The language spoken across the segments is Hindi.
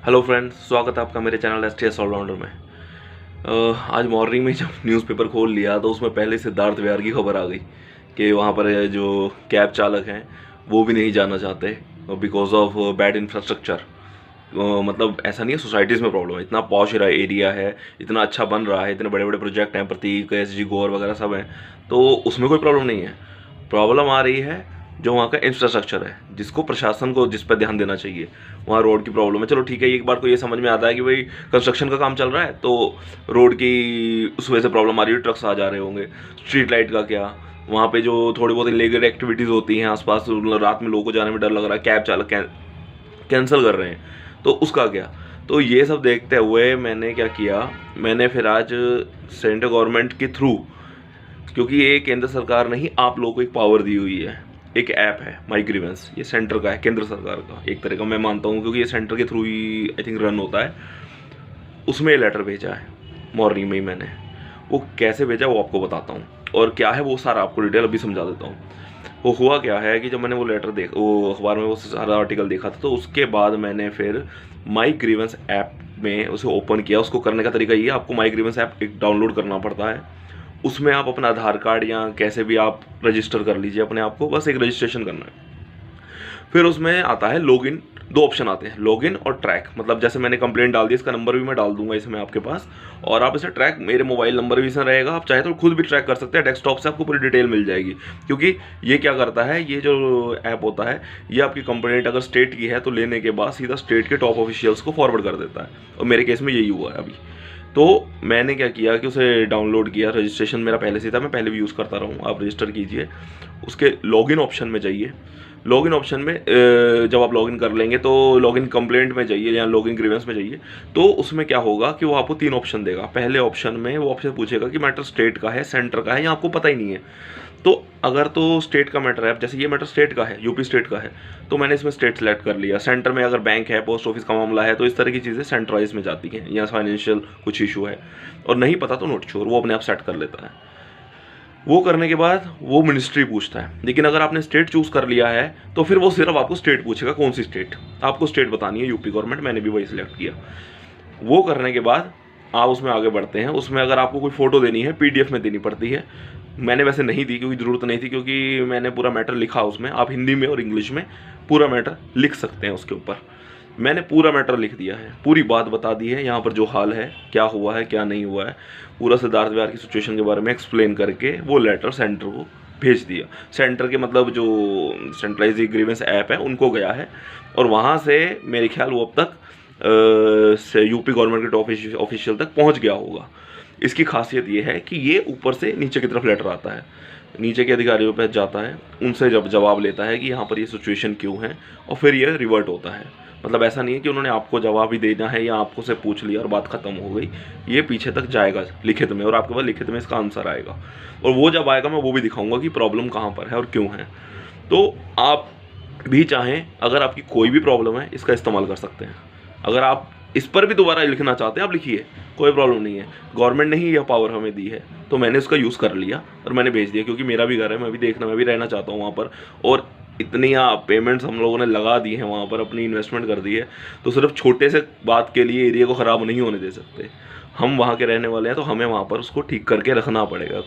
हेलो फ्रेंड्स, स्वागत है आपका मेरे चैनल STS ऑलराउंडर में। आज मॉर्निंग में जब न्यूज़पेपर खोल लिया तो उसमें पहले सिद्धार्थ विहार की खबर आ गई कि वहाँ पर जो कैब चालक हैं वो भी नहीं जाना चाहते बिकॉज ऑफ बैड इंफ्रास्ट्रक्चर। मतलब ऐसा नहीं है सोसाइटीज़ में प्रॉब्लम है, इतना पॉश एरिया है, इतना अच्छा बन रहा है, इतने बड़े बड़े प्रोजेक्ट हैं, प्रतीक, SG गौर वगैरह सब हैं, तो उसमें कोई प्रॉब्लम नहीं है। प्रॉब्लम आ रही है जो वहाँ का इंफ्रास्ट्रक्चर है, जिसको प्रशासन को जिस पर ध्यान देना चाहिए। वहाँ रोड की प्रॉब्लम है, चलो ठीक है, एक बार को ये समझ में आता है कि भाई कंस्ट्रक्शन का काम चल रहा है तो रोड की उस वजह से प्रॉब्लम आ रही है, ट्रक्स आ जा रहे होंगे। स्ट्रीट लाइट का क्या, वहाँ पे जो थोड़ी बहुत इलीगल एक्टिविटीज़ होती हैं आसपास, रात में लोगों को जाने में डर लग रहा है, कैब चालक कैंसिल कर रहे हैं, तो उसका क्या। तो ये सब देखते हुए मैंने क्या किया, मैंने फिर आज सेंट्रल गवर्नमेंट के थ्रू, क्योंकि ये केंद्र सरकार ने ही आप लोगों को एक पावर दी हुई है, एक ऐप है माई ग्रीवेंस, ये सेंटर का है, केंद्र सरकार का एक तरह का मैं मानता हूँ, क्योंकि ये सेंटर के through he I think run होता है। उसमें लेटर भेजा है मॉर्निंग में ही मैंने। वो कैसे भेजा वो आपको बताता हूँ, और क्या है वो सारा आपको डिटेल अभी समझा देता हूँ। वो हुआ क्या है कि जब मैंने वो लेटर वो अखबार में वो सारा आर्टिकल देखा था, तो उसके बाद मैंने फिर माई ग्रीवेंस ऐप में उसे ओपन किया। उसको करने का तरीका ये है, आपको माई ग्रीवेंस ऐप एक डाउनलोड करना पड़ता है। उसमें आप अपना आधार कार्ड या कैसे भी आप रजिस्टर कर लीजिए अपने आप को, बस एक रजिस्ट्रेशन करना है। फिर उसमें आता है लॉगिन, दो ऑप्शन आते हैं, लॉगिन और ट्रैक। मतलब जैसे मैंने कंप्लेंट डाल दी, इसका नंबर भी मैं डाल दूंगा इसमें आपके पास, और आप इसे ट्रैक, मेरे मोबाइल नंबर भी इसमें रहेगा, आप चाहे तो खुद भी ट्रैक कर सकते हैं, डेस्कटॉप से आपको पूरी डिटेल मिल जाएगी। क्योंकि ये क्या करता है, ये जो ऐप होता है, ये आपकी कंप्लेंट अगर स्टेट की है तो लेने के बाद सीधा स्टेट के टॉप ऑफिशियल्स को फॉरवर्ड कर देता है, और मेरे केस में यही हुआ है अभी। तो मैंने क्या किया कि उसे डाउनलोड किया, रजिस्ट्रेशन मेरा पहले से था, मैं पहले भी यूज़ करता रहा हूँ, आप रजिस्टर कीजिए। उसके लॉगिन ऑप्शन में जाइए, लॉगिन ऑप्शन में जब आप लॉगिन कर लेंगे तो लॉगिन कंप्लेंट में जाइए या लॉगिन ग्रीवेंस में जाइए, तो उसमें क्या होगा कि वो आपको 3 ऑप्शन देगा। पहले ऑप्शन में वो ऑप्शन पूछेगा कि मैटर स्टेट का है, सेंटर का है, या आपको पता ही नहीं है। तो अगर तो स्टेट का मैटर है, जैसे ये मैटर स्टेट का है, यूपी स्टेट का है, तो मैंने इसमें स्टेट सेलेक्ट कर लिया। सेंटर में अगर बैंक है, पोस्ट ऑफिस का मामला है, तो इस तरह की चीज़ें सेंट्रलाइज में जाती हैं, या फाइनेंशियल कुछ इशू है, और नहीं पता तो नोट श्योर, वो अपने आप सेट कर लेता है। वो करने के बाद वो मिनिस्ट्री पूछता है, लेकिन अगर आपने स्टेट चूज कर लिया है तो फिर वो सिर्फ आपको स्टेट पूछेगा, कौन सी स्टेट आपको स्टेट बतानी है, यूपी गवर्नमेंट, मैंने भी वही सिलेक्ट किया। वो करने के बाद आप उसमें आगे बढ़ते हैं। उसमें अगर आपको कोई फ़ोटो देनी है, PDF में देनी पड़ती है। मैंने वैसे नहीं दी क्योंकि ज़रूरत नहीं थी, क्योंकि मैंने पूरा मैटर लिखा उसमें, आप हिंदी में और इंग्लिश में पूरा मैटर लिख सकते हैं उसके ऊपर। मैंने पूरा मैटर लिख दिया है, पूरी बात बता दी है, यहाँ पर जो हाल है, क्या हुआ है, क्या नहीं हुआ है, पूरा सिद्धार्थ विहार की सिचुएशन के बारे में एक्सप्लेन करके वो लेटर सेंटर को भेज दिया। सेंटर के मतलब जो सेंट्रलाइज ग्रीवेंस ऐप है उनको गया है, और वहाँ से मेरे ख्याल वो अब तक से यूपी गवर्नमेंट के टॉप ऑफिशियल तक पहुँच गया होगा। इसकी खासियत ये है कि ये ऊपर से नीचे की तरफ लेटर आता है, नीचे के अधिकारियों पर जाता है, उनसे जब जवाब लेता है कि यहाँ पर ये सिचुएशन क्यों है, और फिर ये रिवर्ट होता है। मतलब ऐसा नहीं है कि उन्होंने आपको जवाब ही देना है या आपको से पूछ लिया और बात खत्म हो गई, ये पीछे तक जाएगा लिखित में, और आपके पास लिखित में इसका आंसर आएगा, और वो जब आएगा मैं वो भी दिखाऊंगा कि प्रॉब्लम कहाँ पर है और क्यों है। तो आप भी चाहें, अगर आपकी कोई भी प्रॉब्लम है, इसका इस्तेमाल कर सकते हैं। अगर आप इस पर भी दोबारा लिखना चाहते हैं, आप लिखिए, कोई प्रॉब्लम नहीं है। गवर्नमेंट ने ही यह पावर हमें दी है, तो मैंने इसका यूज़ कर लिया और मैंने भेज दिया, क्योंकि मेरा भी घर है, मैं भी रहना चाहता हूँ वहाँ पर, और इतनी पेमेंट्स हम लोगों ने लगा दी हैं वहाँ पर, अपनी इन्वेस्टमेंट कर दी है, तो सिर्फ छोटे से बात के लिए एरिया को ख़राब नहीं होने दे सकते। हम वहाँ के रहने वाले हैं, तो हमें वहाँ पर उसको ठीक करके रखना पड़ेगा,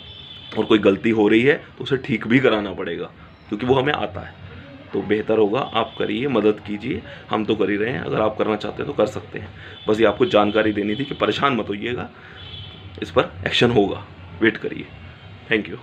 और कोई गलती हो रही है तो उसे ठीक भी कराना पड़ेगा, क्योंकि वो हमें आता है। तो बेहतर होगा आप करिए, मदद कीजिए, हम तो कर ही रहे हैं, अगर आप करना चाहते हैं तो कर सकते हैं। बस ये आपको जानकारी देनी थी कि परेशान मत होइएगा, इस पर एक्शन होगा, वेट करिए। Thank you.